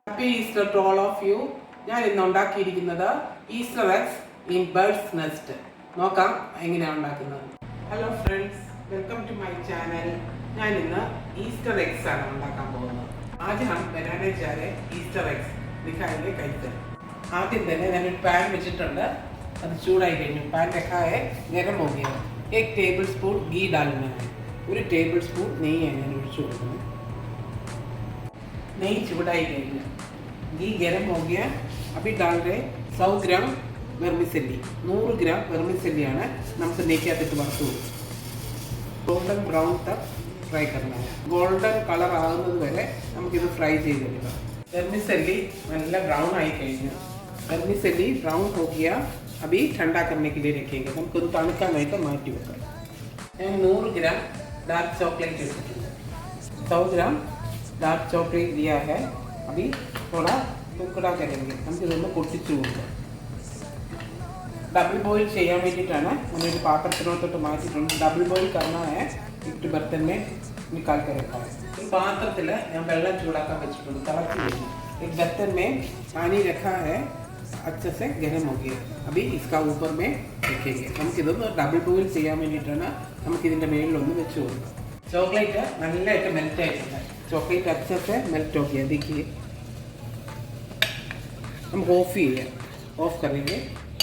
Happy Easter to all of you. ഞാൻ ഇന്ന് ഉണ്ടാക്കിയിരിക്കുന്നത് Easter eggs in birds nest. നോക്കാം എങ്ങനെയാണ് ഉണ്ടാക്കുന്നത്. Hello friends, welcome to my channel. ഞാൻ ഇന്ന് ഈസ്റ്റർ എഗ്സ് ആണ് ഉണ്ടാക്കാൻ പോകുന്നത്. आज हम बनाने जा रहे ईस्टर एग्स दिखाएंगे कैसे. ആദ്യം തന്നെ ഞാനൊരു പാൻ വെച്ചിട്ടുണ്ട്. അത് ചൂടായി കഴിഞ്ഞു. പാൻ रखा है, गरम हो गया. 1 टेबल स्पून घी डालना है. 1 टेबल स्पून നെയ്യാണ് ഞാൻ ഒഴിച്ചു കൊടുക്കുന്നത്. നെയ്യ് ചൂടായി കഴിഞ്ഞു. घी गरम हो गया. अभी डाल रहे 100 ग्राम വെർമിസെല്ലി. 100 ഗ്രാം വെർമിസെല്ലിയാണ് നമുക്ക് നെയ്ക്കകത്തിട്ട് വറുത്ത് കൊടുക്കും. ഗോൾഡൻ ബ്രൗൺ തक ഫ്രൈ करना है. गोल्डन കളർ ആകുന്നത് വരെ നമുക്കിത് ഫ്രൈ ചെയ്തെടുക്കാം. വെർമിസെല്ലി നല്ല ബ്രൗൺ ആയി കഴിഞ്ഞു. വെർമിസെല്ലി ബ്രൗൺ हो गया. अभी ठंडा करने के लिए रखेंगे. നമുക്കൊന്ന് തണുക്കാനായിട്ട് മാറ്റി വെക്കാം. ഞാൻ 100 ഗ്രാം डार्क चॉकलेट എടുത്തിട്ടുണ്ട്. 100 ഗ്രാം डार्क चॉकलेट लिया है. अभी थोड़ा टुकड़ा करेंगे. നമുക്കിതൊന്ന് പൊട്ടിച്ചു കൊടുക്കാം. डबल बॉईल ചെയ്യാൻ വേണ്ടിയിട്ടാണ് ഞാനൊരു പാത്രത്തിനകത്തോട്ട് മാറ്റിയിട്ടുണ്ട്. डबल बॉईल करना है. एक बर्तन में निकाल कर रखा है. ഈ പാത്രത്തിൽ ഞാൻ വെള്ളം ചൂടാക്കാൻ വെച്ചിട്ടുണ്ട്. തിളച്ച് കഴിഞ്ഞു. एक बर्तन में पानी रखा है. अच्छे से गर्म हो गया. अभी इसका ऊपर में रखेंगे. നമുക്കിതൊന്ന് ഡബിൾ ബോയിൽ ചെയ്യാൻ വേണ്ടിയിട്ടാണ് നമുക്കിതിൻ്റെ മേളിലൊന്ന് വെച്ച് കൊടുക്കാം. ചോക്ലേറ്റ് നല്ലതായിട്ട് മെൽറ്റ് ആയിട്ടുണ്ട്. ചോക്ലേറ്റ് अच्छे से मेल्ट हो गया. देखिए हम ऑफ ही है, ऑफ करेंगे.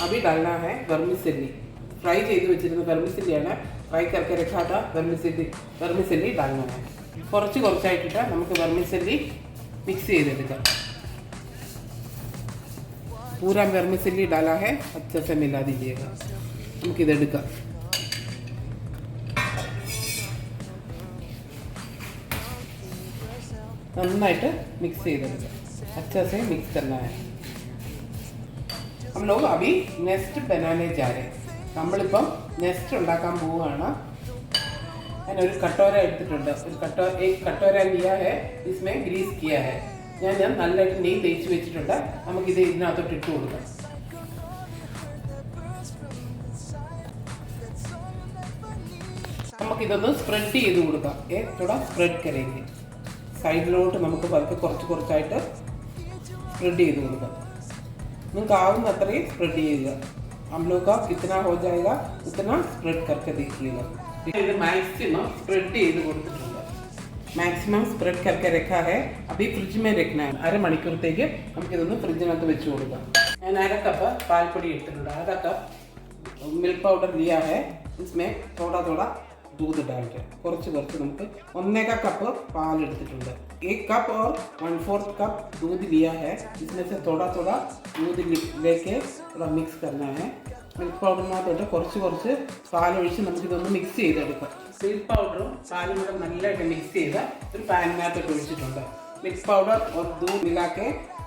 अभी डालना है वर्मिसेली. फ्राई ചെയ്ത് വെച്ചിരുന്ന വെർമിസെല്ലിയാണ്. ഫ്രൈ करके रखा था വെർമിസെല്ലി डालना है. കുറച്ചായിട്ടിട്ട് നമുക്ക് വെർമിസെല്ലി മിക്സ് ചെയ്തെടുക്കാം. पूरा വെർമിസെല്ലി डाला है, अच्छे से मिला दीजिएगा. നമുക്കിതെടുക്കാം. നന്നായിട്ട് മിക്സ് ചെയ്തെടുക്കുക. अच्छे से मिक्स करना है. हम लोग अभी नेस्ट बनाने जा रहे हैं. നമ്മളിപ്പം നെസ്റ്റ് ഉണ്ടാക്കാൻ പോവുകയാണ്. ഞാനൊരു കട്ടോര എടുത്തിട്ടുണ്ട്. एक कटोरा लिया है, इसमें ग्रीस किया है. ഞാൻ നല്ലതായിട്ട് നെയ്യ് തേച്ച് വെച്ചിട്ടുണ്ട്. നമുക്കിത് ഇതിനകത്തോട്ട് ഇട്ട് കൊടുക്കാം. നമുക്കിതൊന്ന് സ്പ്രെഡ് ചെയ്ത് കൊടുക്കാം. थोड़ा स्प्रेड करेंगे. സൈഡിലോട്ട് നമുക്ക് പതുക്കെ കുറച്ചായിട്ട് സ്പ്രെഡ് ചെയ്ത് കൊടുക്കാം. നിങ്ങൾക്ക് ആവുന്ന അത്രയും സ്പ്രെഡ് ചെയ്യുക. हम लोग का कितना हो जाएगा उतना स्प्रेड करके देखिएगा. ഇത് മാക്സിമം സ്പ്രെഡ് ചെയ്ത് കൊടുത്തിട്ടുണ്ട്. മാക്സിമം സ്പ്രെഡ് करके रखा है. अभी फ्रिज में रखना है. അരമണിക്കൂറത്തേക്ക് നമുക്കിതൊന്ന് ഫ്രിഡ്ജിനകത്ത് വെച്ച് കൊടുക്കാം. ഞാൻ 1/2 കപ്പ് പാൽപ്പൊടി എടുത്തിട്ടുണ്ട്. 1/2 കപ്പ് मिल्क पाउडर लिया है. इसमें थोड़ा दूध डाल के കുറച്ച് നമുക്ക് 1 कप पाल എടുത്തിട്ടുണ്ട്. 1 कप और 1/4 कप दूध लिया है. इसमें से थोड़ा दूध लेके थोड़ा मिक्स करना है. മിൽക്ക് പൗഡറിനകത്തോട്ട് കുറച്ച് പാൽ ഒഴിച്ച് നമുക്കിതൊന്ന് മിക്സ് ചെയ്തെടുക്കാം. മിൽക്ക് പൗഡറും പാലും കൂടെ നല്ലതായിട്ട് മിക്സ് ചെയ്ത് ഒരു പാനിനകത്തോട്ട് ഒഴിച്ചിട്ടുണ്ട്. മിൽക്ക് പൗഡർ और दूध मिला के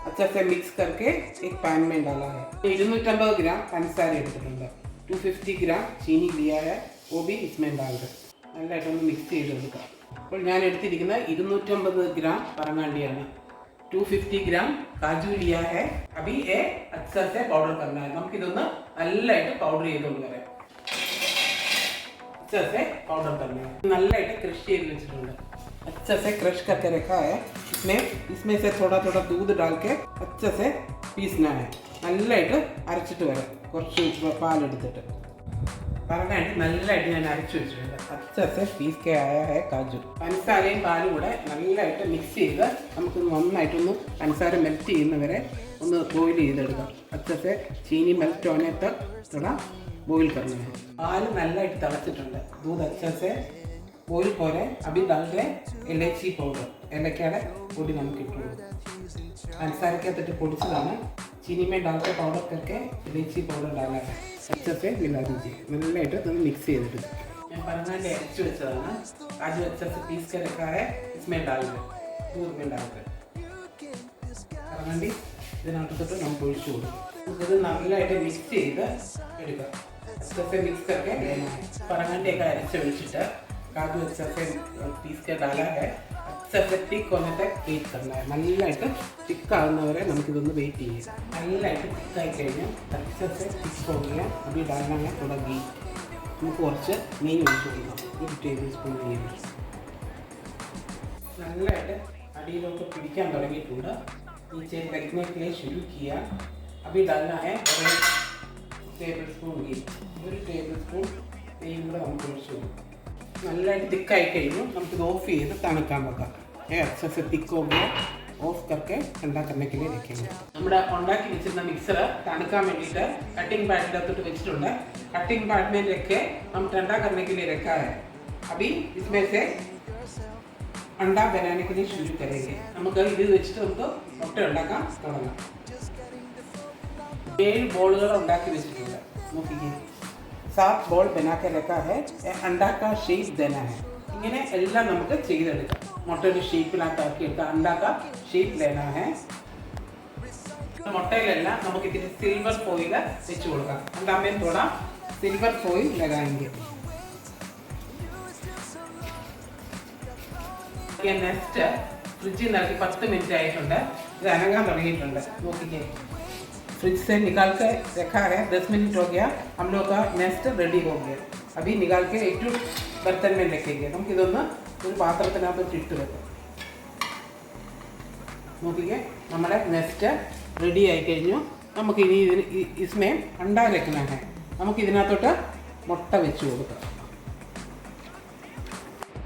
अच्छे से मिक्स करके एक पैन में डाला है. 250 ग्राम पंचदाര എടുത്തിട്ടുണ്ട്. 250 ग्राम चीनी लिया है. वो भी इसमें डाल दो. നല്ലതായിട്ടൊന്ന് മിക്സ് ചെയ്ത് കൊടുക്കാം. അപ്പോൾ ഞാൻ എടുത്തിരിക്കുന്ന 250 ഗ്രാം പറങ്ങാണ്ടിയാണ്. 250 ग्राम काजू लिया है. अभी ये अच्छे से पाउडर करना है. നമുക്കിതൊന്ന് നല്ലതായിട്ട് പൗഡർ ചെയ്തുകൊണ്ട് വരാം. अच्छे से पाउडर करना है. നല്ലതായിട്ട് ക്രഷ് ചെയ്ത് വെച്ചിട്ടുണ്ട്. अच्छे से क्रश करके रखा है. इसमें से थोड़ा दूध डाल के अच्छे से पीसना है. നല്ലതായിട്ട് അരച്ചിട്ട് വരാം. കുറച്ച് പാലെടുത്തിട്ട് പറങ്ങാണ്ടി നല്ലതായിട്ട് ഞാൻ അരച്ചു വെച്ചിട്ടുണ്ട്. अच्छे से पीस के आया है काजू. പഞ്ചസാരയും പാലും കൂടെ നല്ലതായിട്ട് മിക്സ് ചെയ്ത് നമുക്ക് നന്നായിട്ടൊന്ന് പഞ്ചസാര മെൽറ്റ് ചെയ്യുന്നവരെ ഒന്ന് ബോയിൽ ചെയ്തെടുക്കാം. अच्छे से चीनी मेल्ट होने तक थोड़ा बॉईल करना है. പാല് നല്ലതായിട്ട് തിളച്ചിട്ടുണ്ട്. दूध अच्छे से बॉईल हो रहे. अभी डाल रहे इलायची पाउडर. ഏലക്കയുടെ പൊടി നമുക്ക് ഇട്ടു കൊടുക്കാം. പഞ്ചസാരക്കകത്തിട്ട് പൊടിച്ചതാണ്. चीनी में डाल के पाउडर करके इलायची पाउडर डाला है. अच्छे से मिला दीजिए. നല്ലതായിട്ട് ഒന്ന് മിക്സ് ചെയ്തെടുക്കും. ഞാൻ പറങ്ങാണ്ടി അരച്ചു വെച്ചതാണ്. കാജു अच्छे से पीस के रखा है. इसमें डाल दे. दूध में डाल दे. പറങ്ങാണ്ടി ഇതിനകത്തോട്ട് നമുക്ക് ഒഴിച്ചു കൊടുക്കും. ഇത് നല്ലതായിട്ട് മിക്സ് ചെയ്ത് എടുക്കാം. अच्छे से मिक्स करके लेना है. പറങ്ങാണ്ടിയൊക്കെ അരച്ചൊഴിച്ചിട്ട് കാജു अच्छे से पीस के डाला है. अच्छे से थिक होने तक वेट करना है. നല്ലതായിട്ട് തിക്കാവുന്നവരെ നമുക്കിതൊന്ന് വെയിറ്റ് ചെയ്യാം. നല്ലതായിട്ട് തിക്കായി കഴിഞ്ഞാൽ अच्छे से थिक हो गया. अभी डालना है थोड़ा घी. നമുക്ക് കുറച്ച് നെയ്യ് ഒഴിച്ച് കൊടുക്കാം. 1 ടേബിൾ സ്പൂൺ നെയ്യ് ഒഴിച്ച് നല്ലതായിട്ട് അടിയിലോട്ട് പിടിക്കാൻ തുടങ്ങിയിട്ടുണ്ട്. नीचे रखने के लिए शुरू किया. अभी डालना है और 1 टेबल स्पून घी. 1 टेबल स्पून നെയ്യും കൂടെ നമുക്ക് ഒഴിച്ചു കൊടുക്കും. നല്ലതായിട്ട് തിക്കായി കഴിഞ്ഞു. നമുക്കിത് ഓഫ് ചെയ്ത് തണുക്കാൻ വെക്കാം. अच्छे से थिक हो गया. ഓഫ് करके ठंडा करने के लिए रखेंगे. നമ്മുടെ ഉണ്ടാക്കി വെച്ചിരുന്ന മിക്സർ തണുക്കാൻ വേണ്ടിയിട്ട് कटिंग पैड അകത്തോട്ട് വെച്ചിട്ടുണ്ട്. कटिंग पैड में रख के हम ठंडा करने के लिए रखा है. अभी इसमें से अंडा बनाने के लिए शुरू करेंगे. നമുക്ക് ഇത് വെച്ചിട്ട് നമുക്ക് മുട്ട ഉണ്ടാക്കാൻ തുടങ്ങാം. 7 ബോളുകൾ ഉണ്ടാക്കി വെച്ചിട്ടുണ്ട്. നോക്കിക്കേ, 7 ബോൾ बना के रखा है. अंडा का शेप देना है. ഇങ്ങനെ എല്ലാം നമുക്ക് ചെയ്തെടുക്കാം. മുട്ടയുടെ ഷേപ്പിലാക്കി എടുക്കാം. अंडा का शेप लेना है. മുട്ടയിലെല്ലാം നമുക്ക് ഇതിന് സിൽവർ ഫോയിൽ വെച്ച് കൊടുക്കാം. अंडा में थोड़ा सिल्वर फॉइल लगाएंगे. നെക്സ്റ്റ് ഫ്രിഡ്ജിൽ നിന്ന് ഇറക്കി 10 മിനിറ്റ് ആയിട്ടുണ്ട്. ഇത് അനങ്ങാൻ തുടങ്ങിയിട്ടുണ്ട്. നോക്കിക്കേ, फ्रिज से निकाल के रखा है. 10 मिनट हो गया. हम लोग का नेक्स्ट रेडी हो गया. अभी निकाल के एक बर्तन में रखेंगे. നമുക്ക് ഇതൊന്ന് ഒരു പാത്രത്തിനകത്ത് ഇട്ട് വെക്കാം. നോക്കിക്കേ, നമ്മുടെ നെക്സ്റ്റ് റെഡി ആയി കഴിഞ്ഞു. നമുക്ക് ഇനി इसमें अंडा रखना है. നമുക്ക് ഇതിനകത്തോട്ട് മുട്ട വെച്ച് കൊടുക്കാം.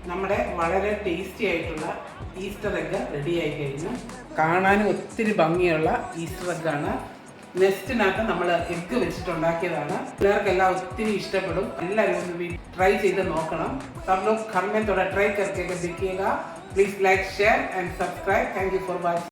നമ്മുടെ വളരെ ടേസ്റ്റി ആയിട്ടുള്ള ഈസ്റ്റർ എഗ്ഗ് റെഡി ആയി കഴിഞ്ഞു. കാണാനും ഒത്തിരി ഭംഗിയുള്ള ഈസ്റ്റർ എഗ്ഗാണ്. നെസ്റ്റിനകത്ത് നമ്മൾ എഗ്ഗ് വെച്ചിട്ടുണ്ടാക്കിയതാണ്. പിള്ളേർക്കെല്ലാം ഒത്തിരി ഇഷ്ടപ്പെടും. എല്ലാവരും ട്രൈ ചെയ്ത് നോക്കണം. सब लोग घर में थोड़ा ट्राई करके देखिएगा. Please like share and subscribe. Thank you for watching.